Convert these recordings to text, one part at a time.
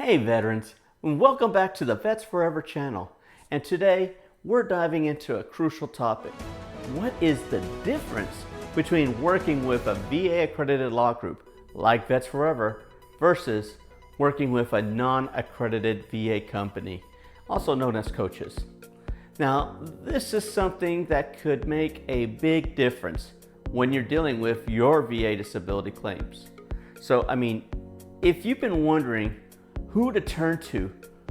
Hey veterans, and welcome back to the VetsForever channel. And today we're diving into a crucial topic. What is the difference between working with a VA accredited law group like VetsForever versus working with a non-accredited VA company, also known as coaches? Now, this is something that could make a big difference when you're dealing with your VA disability claims. So, if you've been wondering who to turn to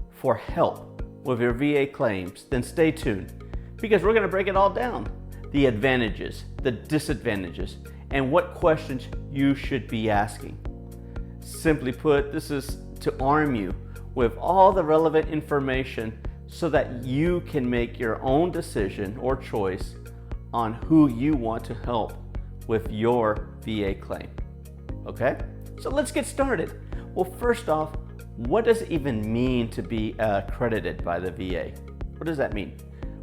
for help with your VA claims, then stay tuned because we're going to break it all down. The advantages, the disadvantages, and what questions you should be asking. Simply put, this is to arm you with all the relevant information so that you can make your own decision or choice on who you want to help with your VA claim. Okay? So let's get started. Well, first off, what does it even mean to be accredited by the VA? What does that mean?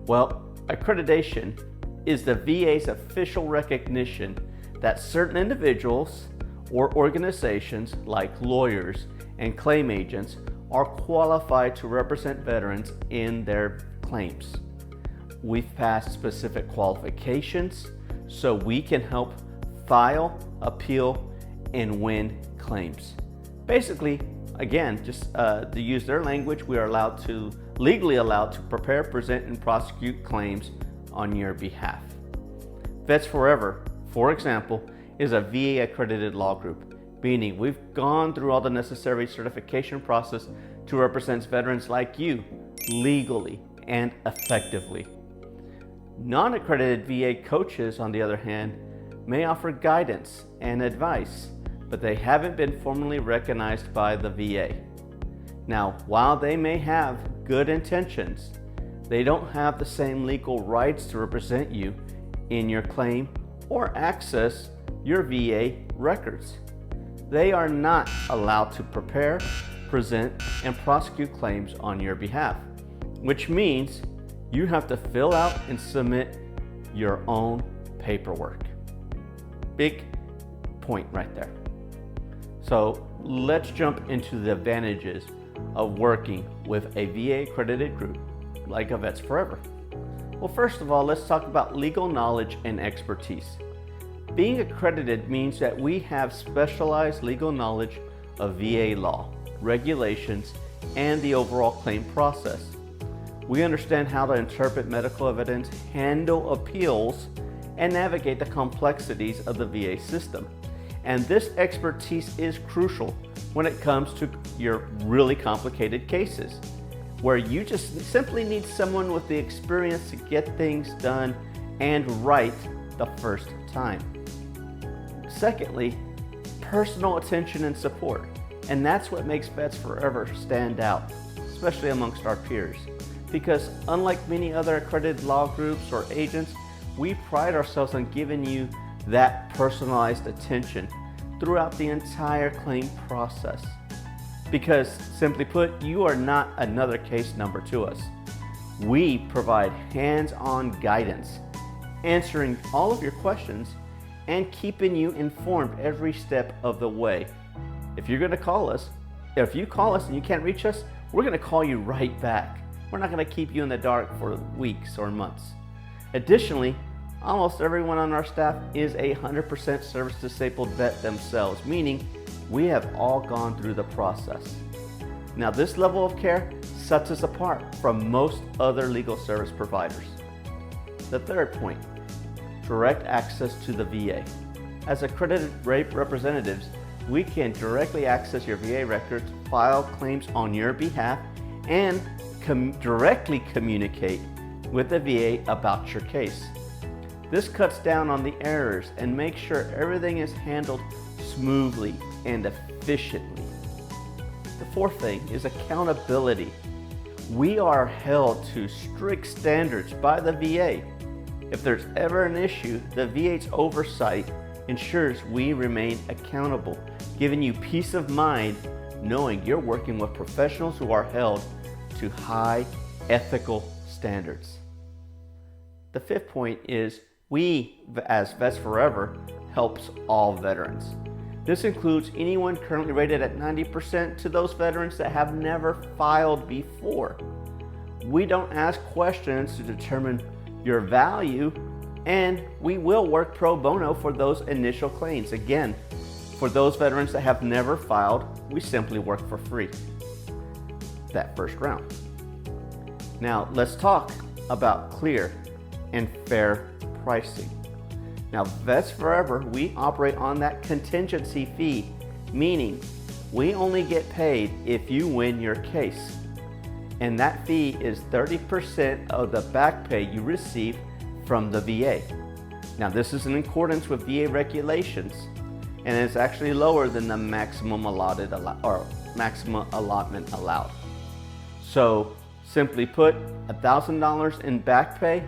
Well, accreditation is the VA's official recognition that certain individuals or organizations like lawyers and claim agents are qualified to represent veterans in their claims. We've passed specific qualifications so we can help file, appeal, and win claims. Basically, again, just to use their language, we are legally allowed to prepare, present, and prosecute claims on your behalf. VetsForever, for example, is a VA accredited law group, meaning we've gone through all the necessary certification process to represent veterans like you legally and effectively. Non-accredited VA coaches, on the other hand, may offer guidance and advice, but they haven't been formally recognized by the VA. Now, while they may have good intentions, they don't have the same legal rights to represent you in your claim or access your VA records. They are not allowed to prepare, present, and prosecute claims on your behalf, which means you have to fill out and submit your own paperwork. Big point right there. So let's jump into the advantages of working with a VA accredited group like a VetsForever. Well, first of all, let's talk about legal knowledge and expertise. Being accredited means that we have specialized legal knowledge of VA law, regulations, and the overall claim process. We understand how to interpret medical evidence, handle appeals, and navigate the complexities of the VA system. And this expertise is crucial when it comes to your really complicated cases, where you just simply need someone with the experience to get things done and right the first time. Secondly, personal attention and support. And that's what makes VetsForever stand out, especially amongst our peers. Because unlike many other accredited law groups or agents, we pride ourselves on giving you that personalized attention throughout the entire claim process. Because simply put, you are not another case number to us. We provide hands-on guidance, answering all of your questions and keeping you informed every step of the way. If you call us and you can't reach us, we're going to call you right back. We're not going to keep you in the dark for weeks or months. Additionally, almost everyone on our staff is 100% service disabled vet themselves, meaning we have all gone through the process. Now, this level of care sets us apart from most other legal service providers. The third point, direct access to the VA. As accredited rape representatives, we can directly access your VA records, file claims on your behalf, and directly communicate with the VA about your case. This cuts down on the errors and makes sure everything is handled smoothly and efficiently. The fourth thing is accountability. We are held to strict standards by the VA. If there's ever an issue, the VA's oversight ensures we remain accountable, giving you peace of mind knowing you're working with professionals who are held to high ethical standards. The fifth point is we, as VetsForever, helps all veterans. This includes anyone currently rated at 90% to those veterans that have never filed before. We don't ask questions to determine your value, and we will work pro bono for those initial claims. Again, for those veterans that have never filed, we simply work for free that first round. Now, let's talk about clear and fair pricing. Now, VetsForever, we operate on that contingency fee, meaning we only get paid if you win your case. And that fee is 30% of the back pay you receive from the VA. Now, this is in accordance with VA regulations, and it's actually lower than the maximum maximum allotment allowed. So, simply put, $1,000 in back pay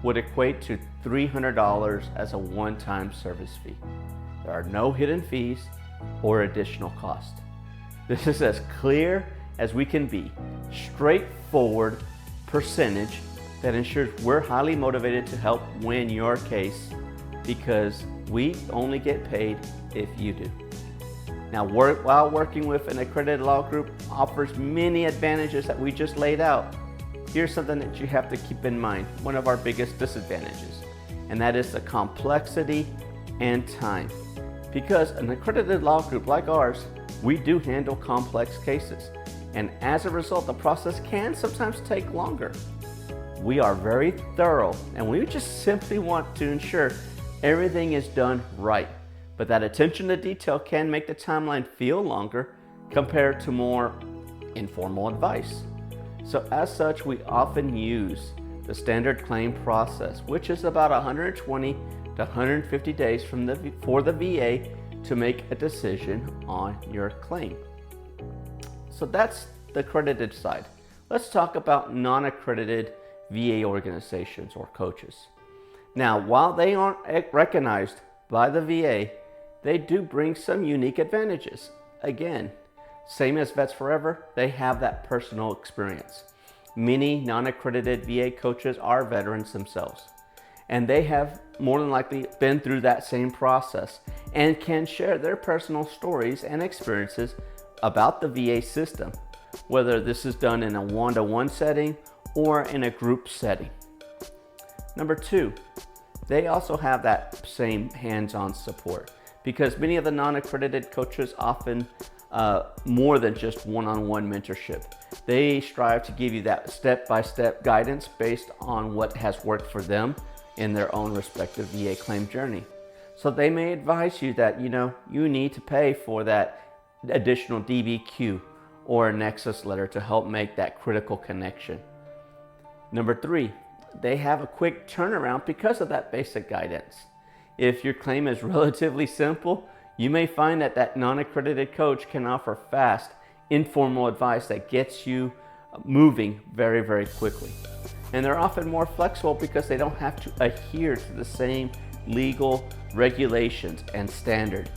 would equate to $300 as a one-time service fee. There are no hidden fees or additional cost. This is as clear as we can be, straightforward percentage that ensures we're highly motivated to help win your case, because we only get paid if you do. Now, while working with an accredited law group offers many advantages that we just laid out, here's something that you have to keep in mind, one of our biggest disadvantages, and that is the complexity and time. Because an accredited law group like ours, we do handle complex cases, and as a result, the process can sometimes take longer. We are very thorough, and we just simply want to ensure everything is done right. But that attention to detail can make the timeline feel longer compared to more informal advice. So as such, we often use the standard claim process, which is about 120 to 150 days for the VA to make a decision on your claim. So that's the accredited side. Let's talk about non-accredited VA organizations or coaches. Now, while they aren't recognized by the VA, they do bring some unique advantages. Again, same as VetsForever, they have that personal experience. Many non-accredited VA coaches are veterans themselves, and they have more than likely been through that same process and can share their personal stories and experiences about the VA system, whether this is done in a one-to-one setting or in a group setting. Number two, they also have that same hands-on support, because many of the non-accredited coaches often more than just one-on-one mentorship. They strive to give you that step-by-step guidance based on what has worked for them in their own respective VA claim journey. So they may advise you that you need to pay for that additional DBQ or a nexus letter to help make that critical connection. Number three, they have a quick turnaround because of that basic guidance. If your claim is relatively simple, you may find that non-accredited coach can offer fast, informal advice that gets you moving very, very quickly. And they're often more flexible because they don't have to adhere to the same legal regulations and standard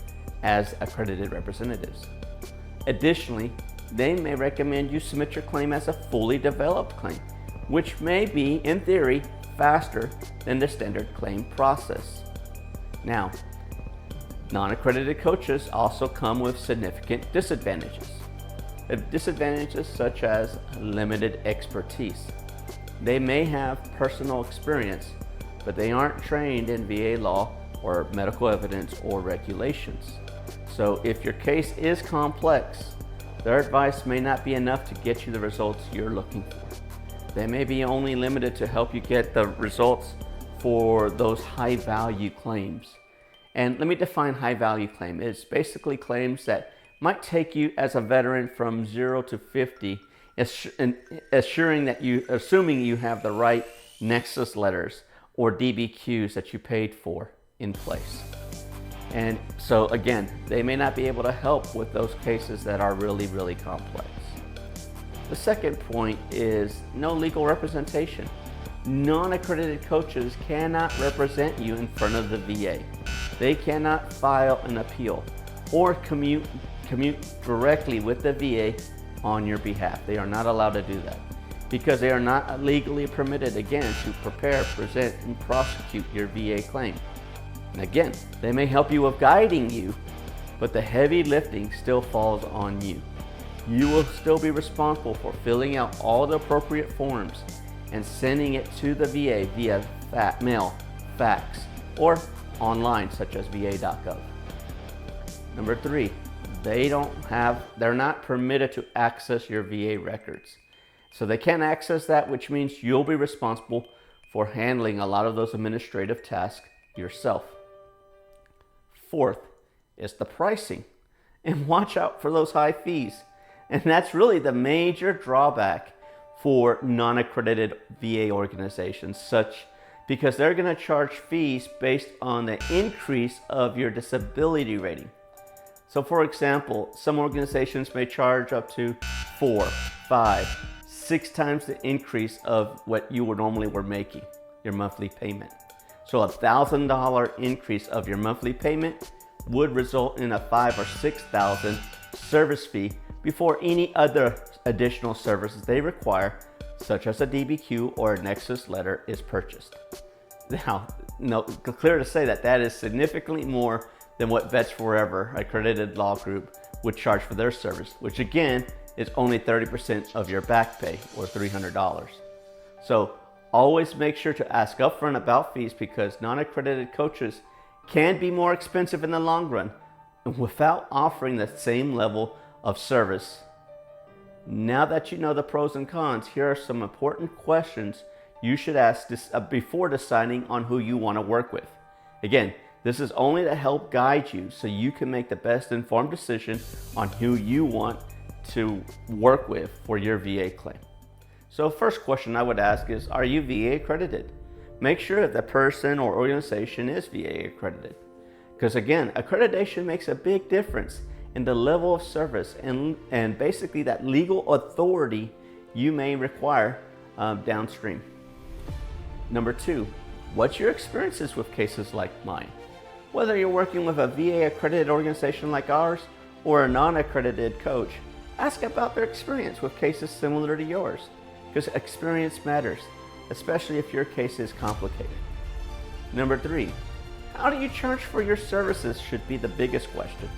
as accredited representatives. Additionally, they may recommend you submit your claim as a fully developed claim, which may be, in theory, faster than the standard claim process. Now, non-accredited coaches also come with significant disadvantages. Disadvantages such as limited expertise. They may have personal experience, but they aren't trained in VA law or medical evidence or regulations. So if your case is complex, their advice may not be enough to get you the results you're looking for. They may be only limited to help you get the results for those high value claims. And let me define high value claim. It's basically claims that might take you as a veteran from 0 to 50, assuming you have the right nexus letters or DBQs that you paid for in place. And so again, they may not be able to help with those cases that are really, really complex. The second point is no legal representation. Non-accredited coaches cannot represent you in front of the VA. They cannot file an appeal or commute directly with the VA on your behalf. They are not allowed to do that because they are not legally permitted, again, to prepare, present, and prosecute your VA claim. And again, they may help you with guiding you but the heavy lifting still falls on you. You will still be responsible for filling out all the appropriate forms and sending it to the VA via mail, fax, or online, such as va.gov. Number 3, they're not permitted to access your VA records. So they can't access that, which means you'll be responsible for handling a lot of those administrative tasks yourself. 4th is the pricing. And watch out for those high fees. And that's really the major drawback for non-accredited VA organizations, because they're going to charge fees based on the increase of your disability rating. So for example, some organizations may charge up to 4, 5, 6 times the increase of what you normally were making, your monthly payment. So $1,000 increase of your monthly payment would result in a $5,000 or $6,000 service fee before any other additional services they require, such as a DBQ or a Nexus letter, is purchased. Now, clear to say that is significantly more than what VetsForever, accredited law group, would charge for their service, which again is only 30% of your back pay, or $300. So always make sure to ask upfront about fees, because non-accredited coaches can be more expensive in the long run without offering the same level of service. Now that you know the pros and cons, here are some important questions you should ask before deciding on who you want to work with. Again, this is only to help guide you so you can make the best informed decision on who you want to work with for your VA claim. So first question I would ask is, are you VA accredited? Make sure that the person or organization is VA accredited. Because again, accreditation makes a big difference in the level of service and basically that legal authority you may require downstream. Number 2, what's your experiences with cases like mine? Whether you're working with a VA accredited organization like ours or a non-accredited coach, ask about their experience with cases similar to yours, because experience matters, especially if your case is complicated. Number 3, how do you charge for your services should be the biggest question.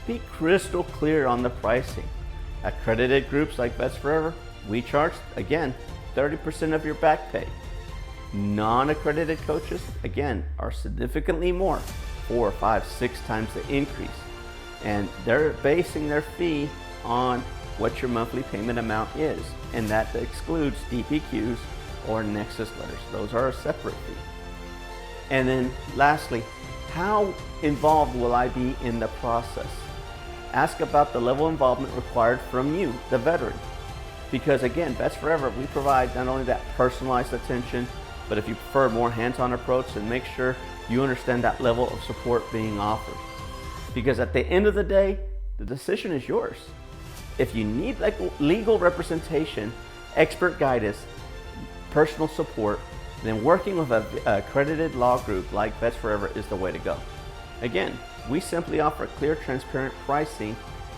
Be crystal clear on the pricing. Accredited groups like VetsForever, we charge, again, 30% of your back pay. Non-accredited coaches, again, are significantly more, 4, 5, 6 times the increase. And they're basing their fee on what your monthly payment amount is. And that excludes DPQs or Nexus letters. Those are a separate fee. And then lastly, how involved will I be in the process? Ask about the level of involvement required from you, the veteran. Because again, VetsForever, we provide not only that personalized attention, but if you prefer a more hands-on approach, then make sure you understand that level of support being offered. Because at the end of the day, the decision is yours. If you need legal representation, expert guidance, personal support, then working with an accredited law group like VetsForever is the way to go. Again, we simply offer clear, transparent pricing,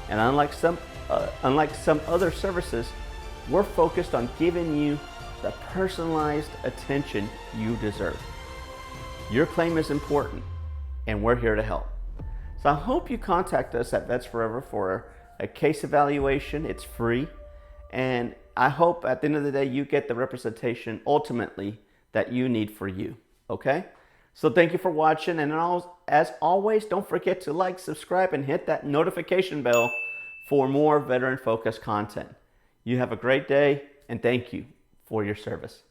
and unlike some other services, we're focused on giving you the personalized attention you deserve. Your claim is important, and we're here to help. So I hope you contact us at VetsForever for a case evaluation. It's free, and I hope at the end of the day you get the representation ultimately that you need for you, okay? So thank you for watching, and as always, don't forget to like, subscribe, and hit that notification bell for more veteran-focused content. You have a great day, and thank you for your service.